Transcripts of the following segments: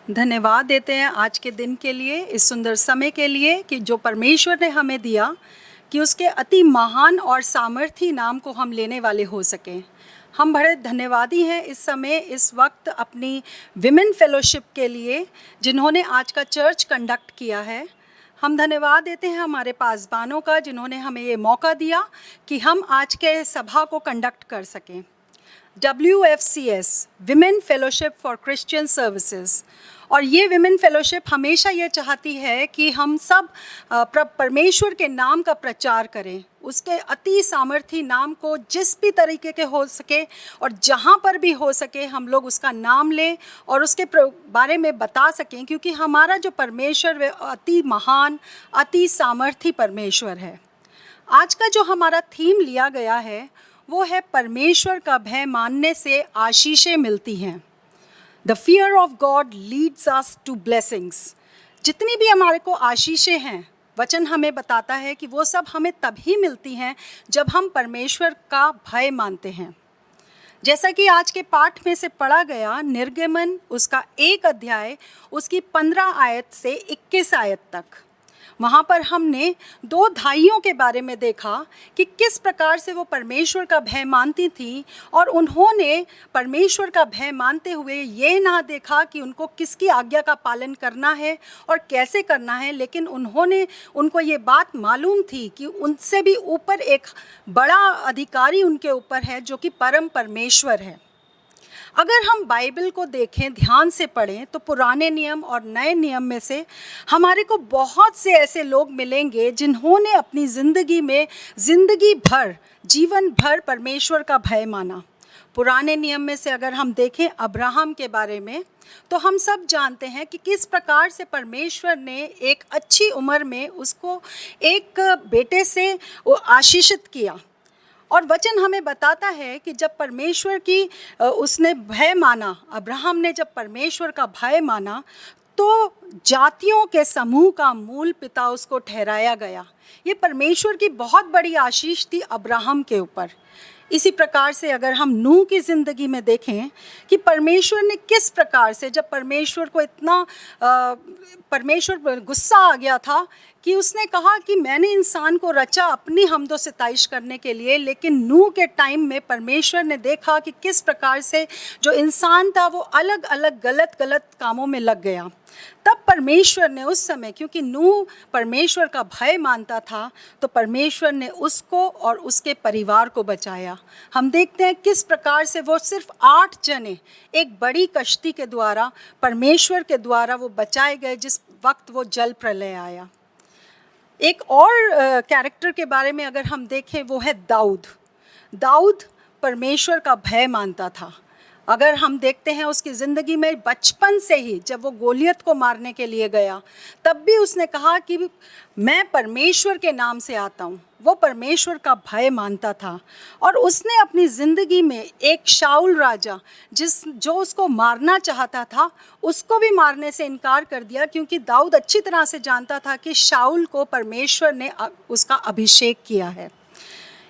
धन्यवाद देते हैं आज के दिन के लिए, इस सुंदर समय के लिए कि जो परमेश्वर ने हमें दिया कि उसके अति महान और सामर्थी नाम को हम लेने वाले हो सकें। हम बड़े धन्यवादी हैं इस समय, इस वक्त अपनी विमेन फेलोशिप के लिए जिन्होंने आज का चर्च कंडक्ट किया है। हम धन्यवाद देते हैं हमारे पासबानों का जिन्होंने हमें ये मौका दिया कि हम आज के सभा को कंडक्ट कर सकें। WFCS women fellowship for Christian services, और ये विमेन फेलोशिप हमेशा ये चाहती है कि हम सब परमेश्वर के नाम का प्रचार करें, उसके अति सामर्थी नाम को जिस भी तरीके के हो सके और जहाँ पर भी हो सके हम लोग उसका नाम लें और उसके बारे में बता सकें, क्योंकि हमारा जो परमेश्वर वह अति महान अति सामर्थी परमेश्वर है। आज का जो हमारा थीम लिया गया है वो है परमेश्वर का भय मानने से आशीषें मिलती हैं। The fear of God leads us to blessings. जितनी भी हमारे को आशीषें हैं, वचन हमें बताता है कि वो सब हमें तभी मिलती हैं जब हम परमेश्वर का भय मानते हैं। जैसा कि आज के पाठ में से पढ़ा गया, निर्गमन उसका 1 अध्याय उसकी 15 आयत से 21 आयत तक, वहाँ पर हमने 2 दाइयों के बारे में देखा कि किस प्रकार से वो परमेश्वर का भय मानती थी और उन्होंने परमेश्वर का भय मानते हुए ये ना देखा कि उनको किसकी आज्ञा का पालन करना है और कैसे करना है, लेकिन उनको ये बात मालूम थी कि उनसे भी ऊपर एक बड़ा अधिकारी उनके ऊपर है जो कि परम परमेश्वर है। अगर हम बाइबल को देखें, ध्यान से पढ़ें, तो पुराने नियम और नए नियम में से हमारे को बहुत से ऐसे लोग मिलेंगे जिन्होंने अपनी ज़िंदगी में ज़िंदगी भर जीवन भर परमेश्वर का भय माना। पुराने नियम में से अगर हम देखें अब्राहम के बारे में, तो हम सब जानते हैं कि किस प्रकार से परमेश्वर ने एक अच्छी उम्र में उसको एक बेटे से आशीषित किया। और वचन हमें बताता है कि जब परमेश्वर की उसने भय माना, अब्राहम ने जब परमेश्वर का भय माना, तो जातियों के समूह का मूल पिता उसको ठहराया गया। ये परमेश्वर की बहुत बड़ी आशीष थी अब्राहम के ऊपर। इसी प्रकार से अगर हम नूह की ज़िंदगी में देखें कि परमेश्वर ने किस प्रकार से, जब परमेश्वर को इतना परमेश्वर पर गुस्सा आ गया था कि उसने कहा कि मैंने इंसान को रचा अपनी हमदो सिताइश करने के लिए, लेकिन नूह के टाइम में परमेश्वर ने देखा कि किस प्रकार से जो इंसान था वो अलग अलग गलत कामों में लग गया। तब परमेश्वर ने उस समय, क्योंकि नूह परमेश्वर का भय मानता था, तो परमेश्वर ने उसको और उसके परिवार को बचाया। हम देखते हैं किस प्रकार से वो सिर्फ 8 जने एक बड़ी कश्ती के द्वारा, परमेश्वर के द्वारा वो बचाए गए जिस वक्त वो जल प्रलय आया। एक और कैरेक्टर के बारे में अगर हम देखें, वो है दाऊद परमेश्वर का भय मानता था। अगर हम देखते हैं उसकी ज़िंदगी में बचपन से ही जब वो गोलियत को मारने के लिए गया, तब भी उसने कहा कि मैं परमेश्वर के नाम से आता हूँ। वो परमेश्वर का भय मानता था और उसने अपनी ज़िंदगी में एक शाऊल राजा जो उसको मारना चाहता था, उसको भी मारने से इनकार कर दिया, क्योंकि दाऊद अच्छी तरह से जानता था कि शाऊल को परमेश्वर ने उसका अभिषेक किया है।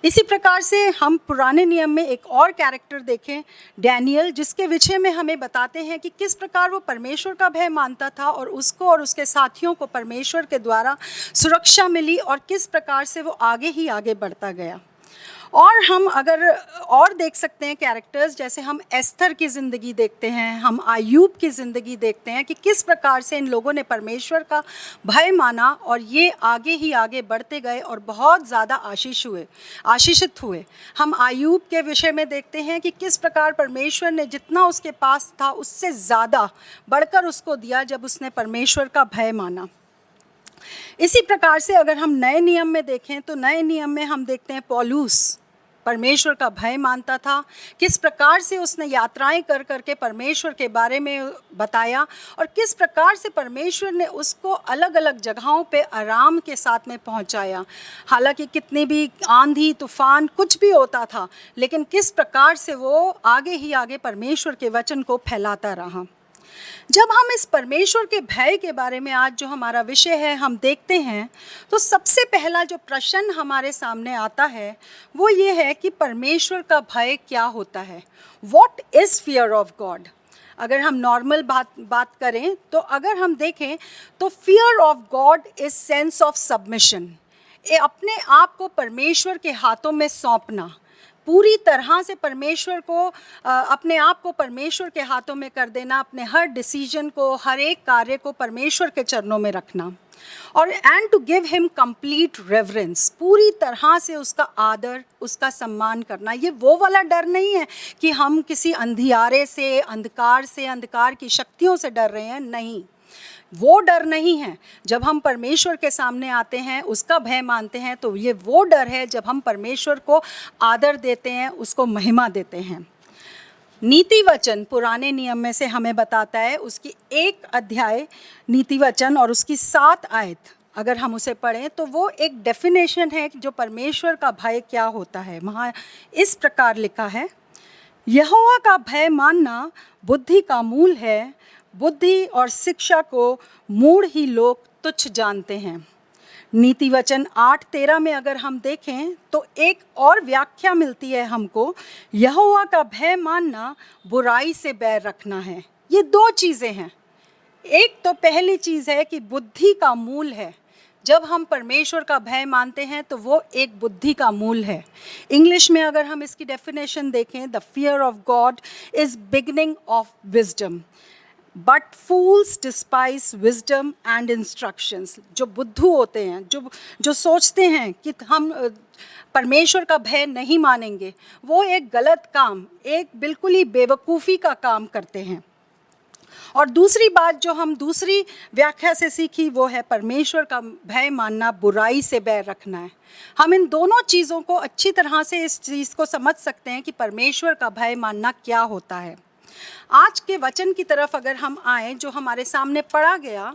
इसी प्रकार से हम पुराने नियम में एक और कैरेक्टर देखें, डैनियल, जिसके विषय में हमें बताते हैं कि किस प्रकार वो परमेश्वर का भय मानता था और उसको और उसके साथियों को परमेश्वर के द्वारा सुरक्षा मिली और किस प्रकार से वो आगे ही आगे बढ़ता गया। और हम अगर और देख सकते हैं कैरेक्टर्स, जैसे हम एस्थर की ज़िंदगी देखते हैं, हम आयूब की ज़िंदगी देखते हैं कि किस प्रकार से इन लोगों ने परमेश्वर का भय माना और ये आगे ही आगे बढ़ते गए और बहुत ज़्यादा आशीषित हुए। हम आयूब के विषय में देखते हैं कि किस प्रकार परमेश्वर ने जितना उसके पास था उससे ज़्यादा बढ़कर उसको दिया जब उसने परमेश्वर का भय माना। इसी प्रकार से अगर हम नए नियम में देखें, तो नए नियम में हम देखते हैं पौलुस परमेश्वर का भय मानता था, किस प्रकार से उसने यात्राएं कर करके परमेश्वर के बारे में बताया और किस प्रकार से परमेश्वर ने उसको अलग अलग जगहों पे आराम के साथ में पहुंचाया। हालांकि कितनी भी आंधी तूफान कुछ भी होता था, लेकिन किस प्रकार से वो आगे ही आगे परमेश्वर के वचन को फैलाता रहा। जब हम इस परमेश्वर के भय के बारे में आज जो हमारा विषय है हम देखते हैं, तो सबसे पहला जो प्रश्न हमारे सामने आता है वो ये है कि परमेश्वर का भय क्या होता है। What is fear of God. अगर हम नॉर्मल बात करें तो अगर हम देखें तो fear of God is sense of submission, अपने आप को परमेश्वर के हाथों में सौंपना, पूरी तरह से परमेश्वर को अपने आप को परमेश्वर के हाथों में कर देना, अपने हर डिसीजन को, हर एक कार्य को परमेश्वर के चरणों में रखना, और and to give him complete reverence, पूरी तरह से उसका आदर, उसका सम्मान करना। ये वो वाला डर नहीं है कि हम किसी अंधियारे से, अंधकार की शक्तियों से डर रहे हैं, नहीं, वो डर नहीं है। जब हम परमेश्वर के सामने आते हैं, उसका भय मानते हैं, तो ये वो डर है जब हम परमेश्वर को आदर देते हैं, उसको महिमा देते हैं। नीति वचन पुराने नियम में से हमें बताता है, उसकी 1 अध्याय नीति वचन और उसकी 7 आयत अगर हम उसे पढ़ें तो वो एक डेफिनेशन है कि जो परमेश्वर का भय क्या होता है। वहाँ इस प्रकार लिखा है, यहोवा का भय मानना बुद्धि का मूल है, बुद्धि और शिक्षा को मूढ़ ही लोग तुच्छ जानते हैं। नीति वचन 8:13 में अगर हम देखें तो एक और व्याख्या मिलती है हमको, यहोवा का भय मानना बुराई से बैर रखना है। ये 2 चीज़ें हैं। एक तो पहली चीज़ है कि बुद्धि का मूल है, जब हम परमेश्वर का भय मानते हैं तो वो एक बुद्धि का मूल है। इंग्लिश में अगर हम इसकी डेफिनेशन देखें, the fear of God is beginning of wisdom, but fools despise wisdom and instructions. जो बुद्धू होते हैं, जो सोचते हैं कि हम परमेश्वर का भय नहीं मानेंगे, वो एक गलत काम, एक बिल्कुल ही बेवकूफ़ी का काम करते हैं। और दूसरी बात जो हम दूसरी व्याख्या से सीखी वो है परमेश्वर का भय मानना बुराई से बैर रखना है। हम इन दोनों चीज़ों को अच्छी तरह से इस चीज़ को समझ सकते हैं कि परमेश्वर का भय मानना क्या होता है। आज के वचन की तरफ अगर हम आए, जो हमारे सामने पढ़ा गया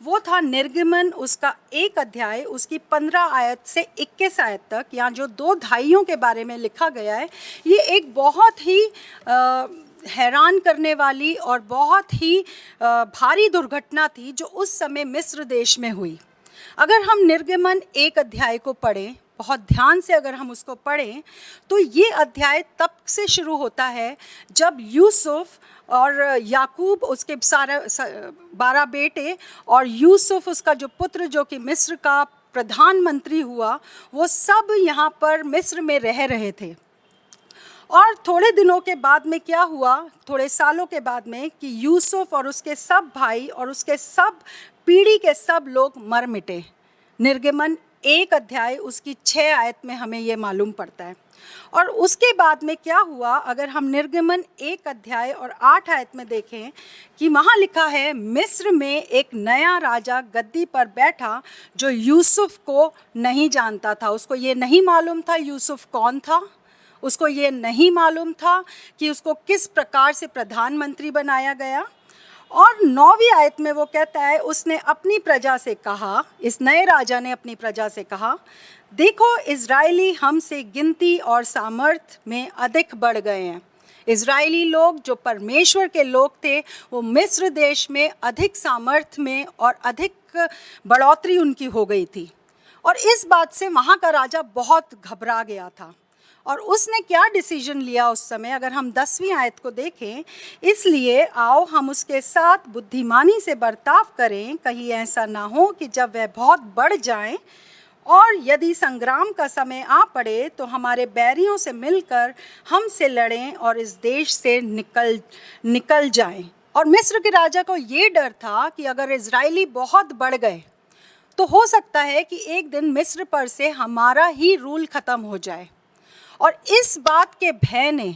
वो था निर्गमन, उसका 1 अध्याय, उसकी 15 आयत से 21 आयत तक। यहाँ जो 2 धाइयों के बारे में लिखा गया है, ये एक बहुत ही हैरान करने वाली और बहुत ही भारी दुर्घटना थी जो उस समय मिस्र देश में हुई। अगर हम निर्गमन 1 अध्याय को पढ़ें, बहुत ध्यान से अगर हम उसको पढ़ें, तो ये अध्याय तब से शुरू होता है जब यूसुफ और याकूब, उसके 12 बेटे, और यूसुफ उसका जो पुत्र, जो कि मिस्र का प्रधानमंत्री हुआ, वो सब यहाँ पर मिस्र में रह रहे थे। और थोड़े दिनों के बाद में क्या हुआ, थोड़े सालों के बाद में, कि यूसुफ और उसके सब भाई और उसके सब पीढ़ी के सब लोग मर मिटे। निर्गमन 1 अध्याय उसकी 6 आयत में हमें ये मालूम पड़ता है। और उसके बाद में क्या हुआ, अगर हम निर्गमन 1 अध्याय और 8 आयत में देखें कि वहाँ लिखा है, मिस्र में एक नया राजा गद्दी पर बैठा जो यूसुफ को नहीं जानता था। उसको ये नहीं मालूम था यूसुफ कौन था, उसको ये नहीं मालूम था कि उसको किस प्रकार से प्रधानमंत्री बनाया गया। और 9वीं आयत में वो कहता है, उसने अपनी प्रजा से कहा, इस नए राजा ने अपनी प्रजा से कहा, देखो इज़राइली हमसे गिनती और सामर्थ में अधिक बढ़ गए हैं। इज़राइली लोग जो परमेश्वर के लोग थे, वो मिस्र देश में अधिक सामर्थ में और अधिक बढ़ोतरी उनकी हो गई थी। और इस बात से वहाँ का राजा बहुत घबरा गया था। और उसने क्या डिसीजन लिया उस समय, अगर हम 10वीं आयत को देखें, इसलिए आओ हम उसके साथ बुद्धिमानी से बर्ताव करें, कहीं ऐसा ना हो कि जब वह बहुत बढ़ जाए और यदि संग्राम का समय आ पड़े तो हमारे बैरियों से मिलकर हमसे लड़ें और इस देश से निकल जाएं। और मिस्र के राजा को ये डर था कि अगर इज़राइली बहुत बढ़ गए तो हो सकता है कि एक दिन मिस्र पर से हमारा ही रूल ख़त्म हो जाए। और इस बात के भय ने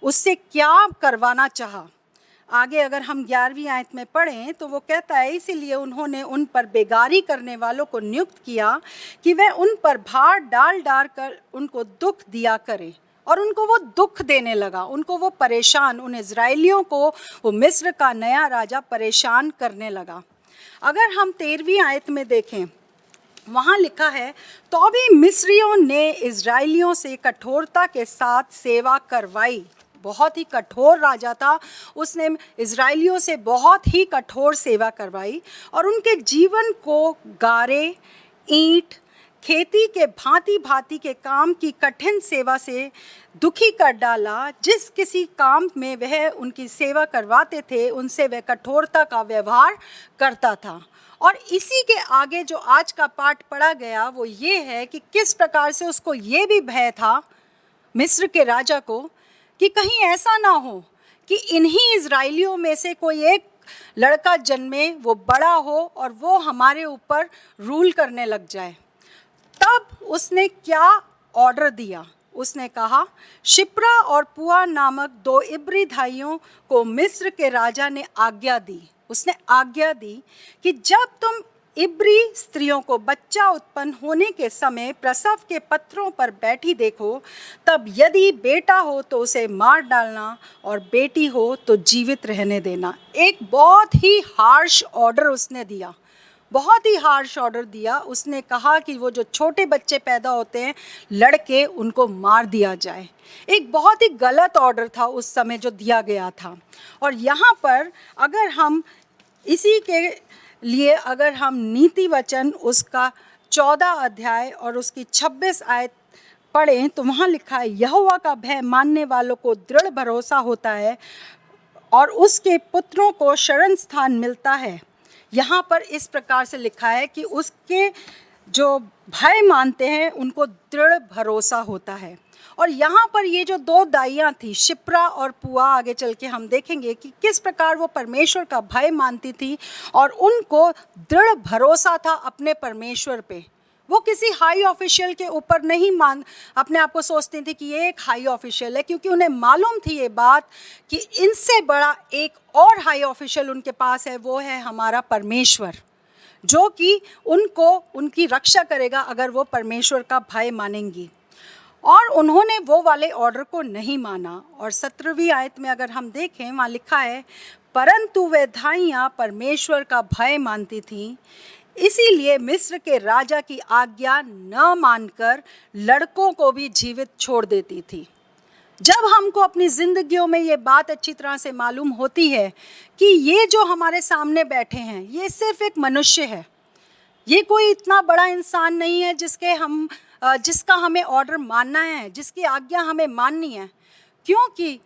उससे क्या करवाना चाहा। आगे अगर हम 11वीं आयत में पढ़ें तो वो कहता है, इसीलिए उन्होंने उन पर बेगारी करने वालों को नियुक्त किया कि वह उन पर भार डाल कर उनको दुख दिया करें। और उनको वो दुख देने लगा, उनको वो परेशान, उन इज़राइलियों को वो मिस्र का नया राजा परेशान करने लगा। अगर हम 13वीं आयत में देखें, वहाँ लिखा है, तो भी मिस्रियों ने इज़राइलियों से कठोरता के साथ सेवा करवाई। बहुत ही कठोर राजा था, उसने इज़राइलियों से बहुत ही कठोर सेवा करवाई और उनके जीवन को गारे, ईंट, खेती के भांति भांति के काम की कठिन सेवा से दुखी कर डाला। जिस किसी काम में वह उनकी सेवा करवाते थे उनसे वह कठोरता का व्यवहार करता था। और इसी के आगे जो आज का पाठ पढ़ा गया वो ये है कि किस प्रकार से उसको ये भी भय था मिस्र के राजा को कि कहीं ऐसा ना हो कि इन्हीं इजराइलियों में से कोई एक लड़का जन्मे, वो बड़ा हो और वो हमारे ऊपर रूल करने लग जाए। तब उसने क्या ऑर्डर दिया? उसने कहा, शिप्रा और पुआ नामक 2 इब्री भाइयों को मिस्र के राजा ने आज्ञा दी। उसने आज्ञा दी कि जब तुम इब्री स्त्रियों को बच्चा उत्पन्न होने के समय प्रसव के पत्थरों पर बैठी देखो, तब यदि बेटा हो तो उसे मार डालना और बेटी हो तो जीवित रहने देना। एक बहुत ही हार्श ऑर्डर उसने दिया, बहुत ही हार्श ऑर्डर दिया। उसने कहा कि वो जो छोटे बच्चे पैदा होते हैं लड़के, उनको मार दिया जाए। एक बहुत ही गलत ऑर्डर था उस समय जो दिया गया था। और यहाँ पर अगर हम इसी के लिए अगर हम नीति वचन उसका 14 अध्याय और उसकी 26 आयत पढ़ें तो वहाँ लिखा है, यहोवा का भय मानने वालों को दृढ़ भरोसा होता है और उसके पुत्रों को शरण स्थान मिलता है। यहाँ पर इस प्रकार से लिखा है कि उसके जो भय मानते हैं उनको दृढ़ भरोसा होता है। और यहाँ पर ये जो 2 दाइयाँ थी, शिप्रा और पुआ, आगे चल के हम देखेंगे कि किस प्रकार वो परमेश्वर का भय मानती थी और उनको दृढ़ भरोसा था अपने परमेश्वर पे। वो किसी हाई ऑफिशियल के ऊपर नहीं अपने आप को सोचती थी कि ये एक हाई ऑफिशियल है, क्योंकि उन्हें मालूम थी ये बात कि इनसे बड़ा एक और हाई ऑफिशियल उनके पास है, वो है हमारा परमेश्वर, जो कि उनको उनकी रक्षा करेगा अगर वो परमेश्वर का भय मानेंगी। और उन्होंने वो वाले ऑर्डर को नहीं माना। और 17वीं आयत में अगर हम देखें, वहाँ लिखा है, परंतु वे दाइयाँ परमेश्वर का भय मानती थीं, इसीलिए मिस्र के राजा की आज्ञा न मानकर लड़कों को भी जीवित छोड़ देती थी। जब हमको अपनी ज़िंदगियों में ये बात अच्छी तरह से मालूम होती है कि ये जो हमारे सामने बैठे हैं ये सिर्फ एक मनुष्य है, ये कोई इतना बड़ा इंसान नहीं है जिसका हमें ऑर्डर मानना है, जिसकी आज्ञा हमें माननी है। क्योंकि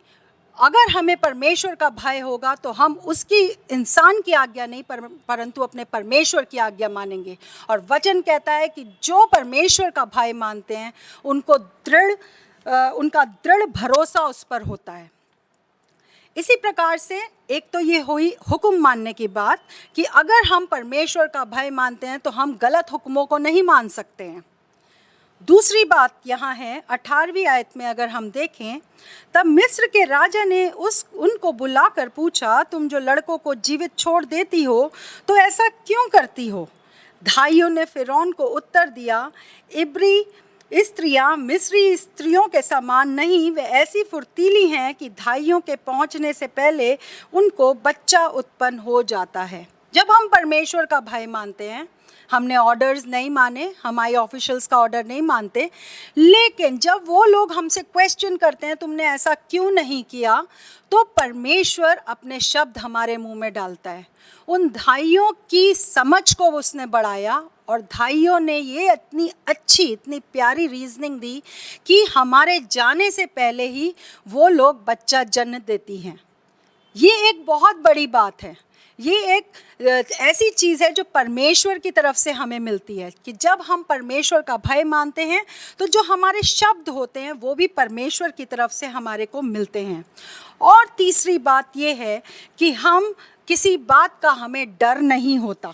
अगर हमें परमेश्वर का भय होगा तो हम उसकी इंसान की आज्ञा नहीं परंतु अपने परमेश्वर की आज्ञा मानेंगे। और वचन कहता है कि जो परमेश्वर का भय मानते हैं उनका दृढ़ भरोसा उस पर होता है। इसी प्रकार से एक तो ये हुई हुक्म मानने की बात कि अगर हम परमेश्वर का भय मानते हैं तो हम गलत हुक्मों को नहीं मान सकते हैं। दूसरी बात यहाँ है 18वीं आयत में अगर हम देखें, तब मिस्र के राजा ने उनको बुलाकर पूछा, तुम जो लड़कों को जीवित छोड़ देती हो तो ऐसा क्यों करती हो? धाइयों ने फिरौन को उत्तर दिया, इब्री स्त्रियाँ मिस्री स्त्रियों के समान नहीं, वे ऐसी फुर्तीली हैं कि धाइयों के पहुँचने से पहले उनको बच्चा उत्पन्न हो जाता है। जब हम परमेश्वर का भय मानते हैं, हमने ऑर्डर्स नहीं माने, हम हाई ऑफिशियल्स का ऑर्डर नहीं मानते, लेकिन जब वो लोग हमसे क्वेश्चन करते हैं तुमने ऐसा क्यों नहीं किया, तो परमेश्वर अपने शब्द हमारे मुंह में डालता है। उन धाइयों की समझ को उसने बढ़ाया और धाइयों ने ये इतनी अच्छी, इतनी प्यारी रीजनिंग दी कि हमारे जाने से पहले ही वो लोग बच्चा जन्म देती हैं। ये एक बहुत बड़ी बात है। ये एक ऐसी चीज़ है जो परमेश्वर की तरफ से हमें मिलती है कि जब हम परमेश्वर का भय मानते हैं तो जो हमारे शब्द होते हैं वो भी परमेश्वर की तरफ से हमारे को मिलते हैं। और तीसरी बात ये है कि हम किसी बात का हमें डर नहीं होता।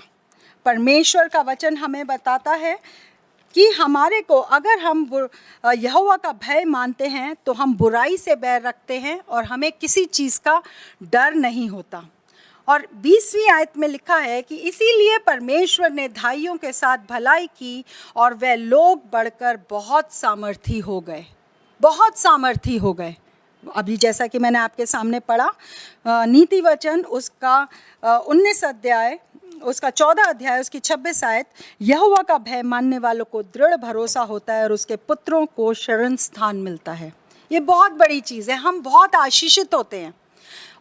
परमेश्वर का वचन हमें बताता है कि हमारे को अगर हम यहोवा का भय मानते हैं तो हम बुराई से बैर रखते हैं और हमें किसी चीज़ का डर नहीं होता। और 20वीं आयत में लिखा है कि इसीलिए परमेश्वर ने धाइयों के साथ भलाई की और वे लोग बढ़कर बहुत सामर्थी हो गए, बहुत सामर्थी हो गए। अभी जैसा कि मैंने आपके सामने पढ़ा नीति वचन उसका 19 अध्याय, उसका 14 अध्याय, उसकी 26 आयत, यहोवा का भय मानने वालों को दृढ़ भरोसा होता है और उसके पुत्रों को शरण स्थान मिलता है। ये बहुत बड़ी चीज़ है, हम बहुत आशीषित होते हैं।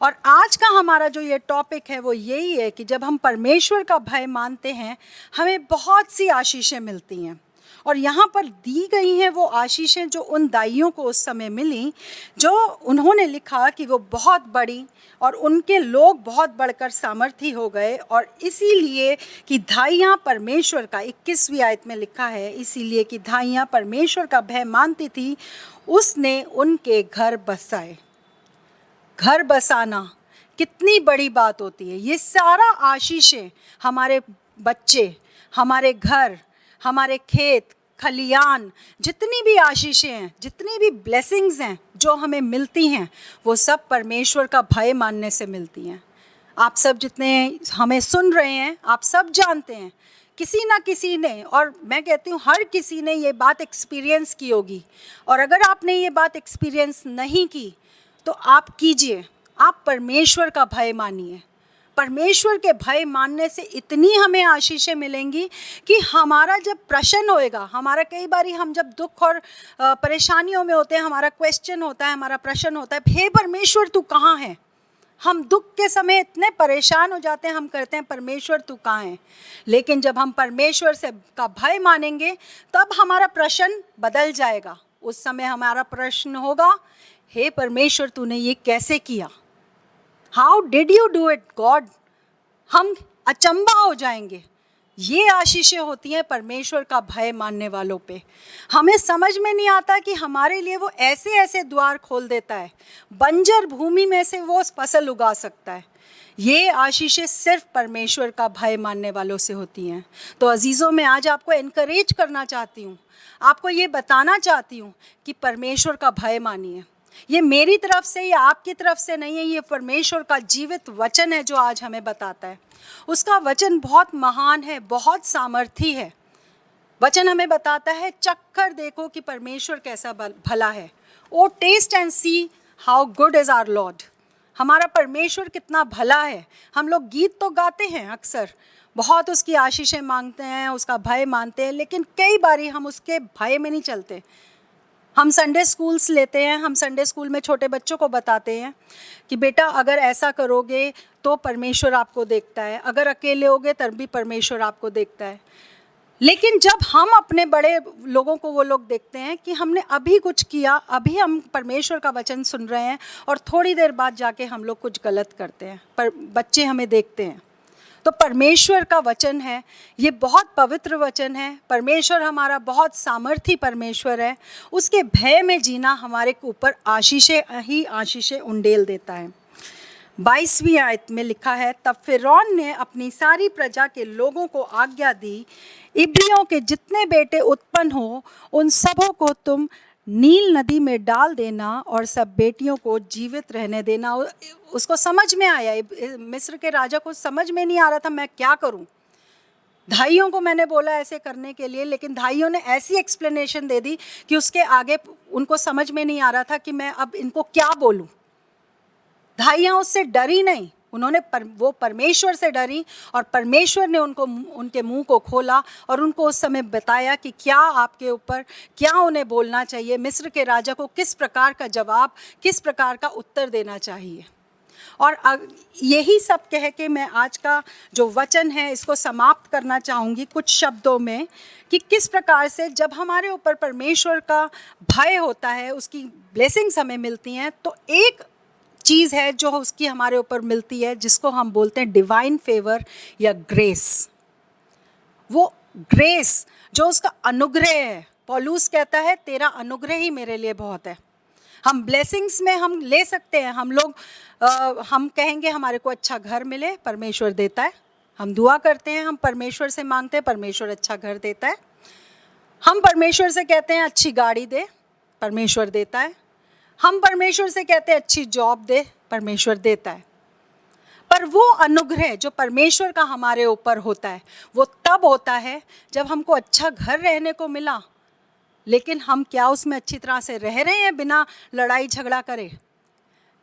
और आज का हमारा जो ये टॉपिक है वो यही है कि जब हम परमेश्वर का भय मानते हैं हमें बहुत सी आशीषें मिलती हैं। और यहाँ पर दी गई हैं वो आशीषें जो उन दाइयों को उस समय मिली, जो उन्होंने लिखा कि वो बहुत बड़ी और उनके लोग बहुत बढ़कर सामर्थी हो गए, और इसीलिए कि धाइयाँ परमेश्वर का, 21वीं आयत में लिखा है, इसीलिए कि धाइयाँ परमेश्वर का भय मानती थी, उसने उनके घर बसाए। घर बसाना कितनी बड़ी बात होती है। ये सारा आशीषें, हमारे बच्चे, हमारे घर, हमारे खेत खलियान, जितनी भी आशीषें हैं, जितनी भी ब्लेसिंग्स हैं जो हमें मिलती हैं, वो सब परमेश्वर का भय मानने से मिलती हैं। आप सब जितने हमें सुन रहे हैं, आप सब जानते हैं, किसी ना किसी ने, और मैं कहती हूँ हर किसी ने ये बात एक्सपीरियंस की होगी। और अगर आपने ये बात एक्सपीरियंस नहीं की तो आप कीजिए, आप परमेश्वर का भय मानिए। परमेश्वर के भय मानने से इतनी हमें आशीषें मिलेंगी कि हमारा जब प्रश्न होएगा, हमारा कई बारी हम जब दुख और परेशानियों में होते हैं, हमारा क्वेश्चन होता है, हमारा प्रश्न होता है, हे परमेश्वर तू कहाँ है। हम दुख के समय इतने परेशान हो जाते हैं, हम कहते हैं परमेश्वर तू कहाँ है। लेकिन जब हम परमेश्वर से का भय मानेंगे तब हमारा प्रश्न बदल जाएगा। उस समय हमारा प्रश्न होगा, हे परमेश्वर तूने ये कैसे किया, how did you do it God. हम अचंभा हो जाएंगे। ये आशीषें होती हैं परमेश्वर का भय मानने वालों पे। हमें समझ में नहीं आता कि हमारे लिए वो ऐसे ऐसे द्वार खोल देता है, बंजर भूमि में से वो फसल उगा सकता है। ये आशीषें सिर्फ परमेश्वर का भय मानने वालों से होती हैं। तो अजीज़ों, मैं आज आपको एनकरेज करना चाहती हूँ, आपको ये बताना चाहती हूँ कि परमेश्वर का भय मानिए। ये मेरी तरफ से या आपकी तरफ से नहीं है, ये परमेश्वर का जीवित वचन है जो आज हमें बताता है। उसका वचन बहुत महान है, बहुत सामर्थी है। वचन हमें बताता है, चक्कर देखो कि परमेश्वर कैसा भला है। O taste and see how good is our Lord. हमारा परमेश्वर कितना भला है। हम लोग गीत तो गाते हैं अक्सर, बहुत उसकी आशीषें मांगते हैं, उसका भय मानते हैं, लेकिन कई बारी हम उसके भय में नहीं चलते। हम संडे स्कूल्स लेते हैं, हम संडे स्कूल में छोटे बच्चों को बताते हैं कि बेटा अगर ऐसा करोगे तो परमेश्वर आपको देखता है, अगर अकेले होगे तब भी परमेश्वर आपको देखता है। लेकिन जब हम अपने बड़े लोगों को, वो लोग देखते हैं कि हमने अभी कुछ किया, अभी हम परमेश्वर का वचन सुन रहे हैं और थोड़ी देर बाद जाके हम लोग कुछ गलत करते हैं, पर बच्चे हमें देखते हैं। तो परमेश्वर का वचन है, ये बहुत पवित्र वचन है। परमेश्वर हमारा बहुत सामर्थी परमेश्वर है। उसके भय में जीना हमारे ऊपर आशीषें ही आशीषें उंडेल देता है। 22वीं आयत में लिखा है, तब फिरौन ने अपनी सारी प्रजा के लोगों को आज्ञा दी, इब्रियों के जितने बेटे उत्पन्न हो उन सबों को तुम नील नदी में डाल देना और सब बेटियों को जीवित रहने देना। उसको समझ में आया, मिस्र के राजा को समझ में नहीं आ रहा था मैं क्या करूं। धाइयों को मैंने बोला ऐसे करने के लिए, लेकिन धाइयों ने ऐसी एक्सप्लेनेशन दे दी कि उसके आगे उनको समझ में नहीं आ रहा था कि मैं अब इनको क्या बोलूं। धाइयाँ उससे डरी नहीं, उन्होंने वो परमेश्वर से डरी और परमेश्वर ने उनके मुंह को खोला और उनको उस समय बताया कि क्या आपके ऊपर, क्या उन्हें बोलना चाहिए, मिस्र के राजा को किस प्रकार का जवाब, किस प्रकार का उत्तर देना चाहिए। और यही सब कह के मैं आज का जो वचन है इसको समाप्त करना चाहूँगी कुछ शब्दों में, कि किस प्रकार से जब हमारे ऊपर परमेश्वर का भय होता है, उसकी ब्लेसिंग्स हमें मिलती हैं। तो एक चीज़ है जो उसकी हमारे ऊपर मिलती है, जिसको हम बोलते हैं डिवाइन फेवर या ग्रेस। वो ग्रेस जो उसका अनुग्रह है। पौलुस कहता है तेरा अनुग्रह ही मेरे लिए बहुत है। हम ब्लेसिंग्स में हम ले सकते हैं, हम लोग हम कहेंगे हमारे को अच्छा घर मिले, परमेश्वर देता है। हम दुआ करते हैं, हम परमेश्वर से मांगते हैं, परमेश्वर अच्छा घर देता है। हम परमेश्वर से कहते हैं अच्छी गाड़ी दे, परमेश्वर देता है। हम परमेश्वर से कहते हैं अच्छी जॉब दे, परमेश्वर देता है। पर वो अनुग्रह जो परमेश्वर का हमारे ऊपर होता है वो तब होता है जब हमको अच्छा घर रहने को मिला, लेकिन हम क्या उसमें अच्छी तरह से रह रहे हैं बिना लड़ाई झगड़ा करे?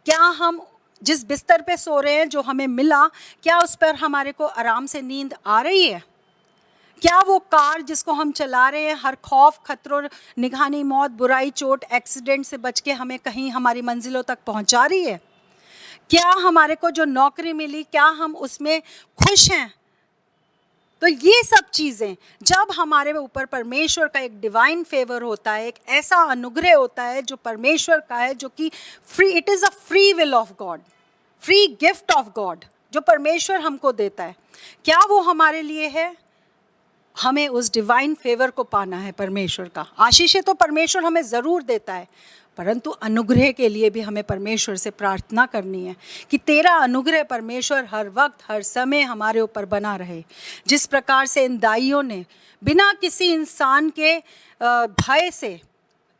क्या हम जिस बिस्तर पे सो रहे हैं जो हमें मिला, क्या उस पर हमारे को आराम से नींद आ रही है? क्या वो कार जिसको हम चला रहे हैं हर खौफ, खतरों, निगहानी, मौत, बुराई, चोट, एक्सीडेंट से बच के हमें कहीं हमारी मंजिलों तक पहुंचा रही है? क्या हमारे को जो नौकरी मिली, क्या हम उसमें खुश हैं? तो ये सब चीज़ें जब हमारे ऊपर परमेश्वर का एक डिवाइन फेवर होता है, एक ऐसा अनुग्रह होता है जो परमेश्वर का है, जो कि free, it is a free will of God, free gift of God जो परमेश्वर हमको देता है। क्या वो हमारे लिए है? हमें उस डिवाइन फेवर को पाना है परमेश्वर का। आशीषें तो परमेश्वर हमें ज़रूर देता है, परंतु अनुग्रह के लिए भी हमें परमेश्वर से प्रार्थना करनी है कि तेरा अनुग्रह परमेश्वर हर वक्त हर समय हमारे ऊपर बना रहे। जिस प्रकार से इन दाइयों ने बिना किसी इंसान के भय से,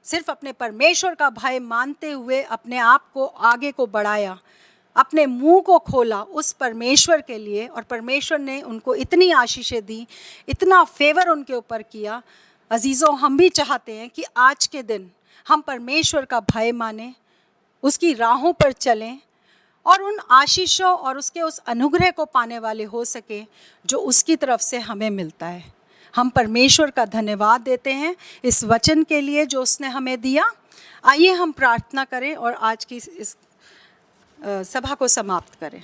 सिर्फ अपने परमेश्वर का भय मानते हुए अपने आप को आगे को बढ़ाया, अपने मुंह को खोला उस परमेश्वर के लिए, और परमेश्वर ने उनको इतनी आशीषें दी, इतना फेवर उनके ऊपर किया। अजीज़ों, हम भी चाहते हैं कि आज के दिन हम परमेश्वर का भय मानें, उसकी राहों पर चलें और उन आशीषों और उसके उस अनुग्रह को पाने वाले हो सके जो उसकी तरफ से हमें मिलता है। हम परमेश्वर का धन्यवाद देते हैं इस वचन के लिए जो उसने हमें दिया। आइए हम प्रार्थना करें और आज की इस सभा को समाप्त करें।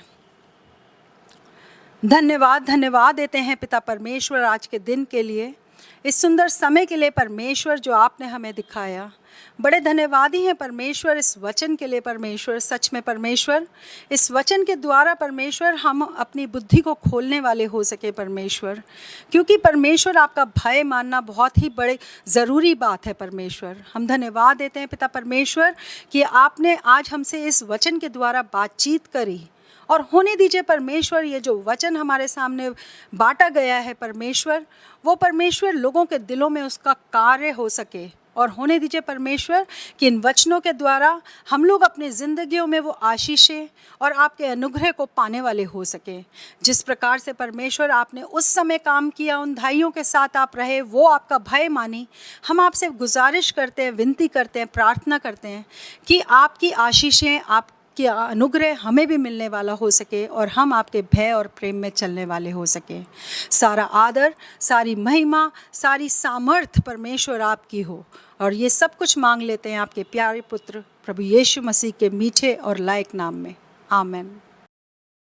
धन्यवाद देते हैं पिता परमेश्वर आज के दिन के लिए, इस सुंदर समय के लिए परमेश्वर जो आपने हमें दिखाया। बड़े धन्यवादी हैं परमेश्वर इस वचन के लिए। परमेश्वर, सच में परमेश्वर, इस वचन के द्वारा परमेश्वर हम अपनी बुद्धि को खोलने वाले हो सके परमेश्वर, क्योंकि परमेश्वर आपका भय मानना बहुत ही बड़े ज़रूरी बात है परमेश्वर। हम धन्यवाद देते हैं पिता परमेश्वर कि आपने आज हमसे इस वचन के द्वारा बातचीत करी, और होने दीजिए परमेश्वर ये जो वचन हमारे सामने बांटा गया है परमेश्वर, वो परमेश्वर लोगों के दिलों में उसका कार्य हो सके, और होने दीजिए परमेश्वर कि इन वचनों के द्वारा हम लोग अपनी ज़िंदगियों में वो आशीषें और आपके अनुग्रह को पाने वाले हो सके। जिस प्रकार से परमेश्वर आपने उस समय काम किया, उन भाइयों के साथ आप रहे, वो आपका भय मानी, हम आपसे गुजारिश करते हैं, विनती करते हैं, प्रार्थना करते हैं कि आपकी आशीषें, आप कि अनुग्रह हमें भी मिलने वाला हो सके और हम आपके भय और प्रेम में चलने वाले हो सके। सारा आदर, सारी महिमा, सारी सामर्थ परमेश्वर आपकी हो, और ये सब कुछ मांग लेते हैं आपके प्यारे पुत्र प्रभु यीशु मसीह के मीठे और लायक नाम में। आमीन।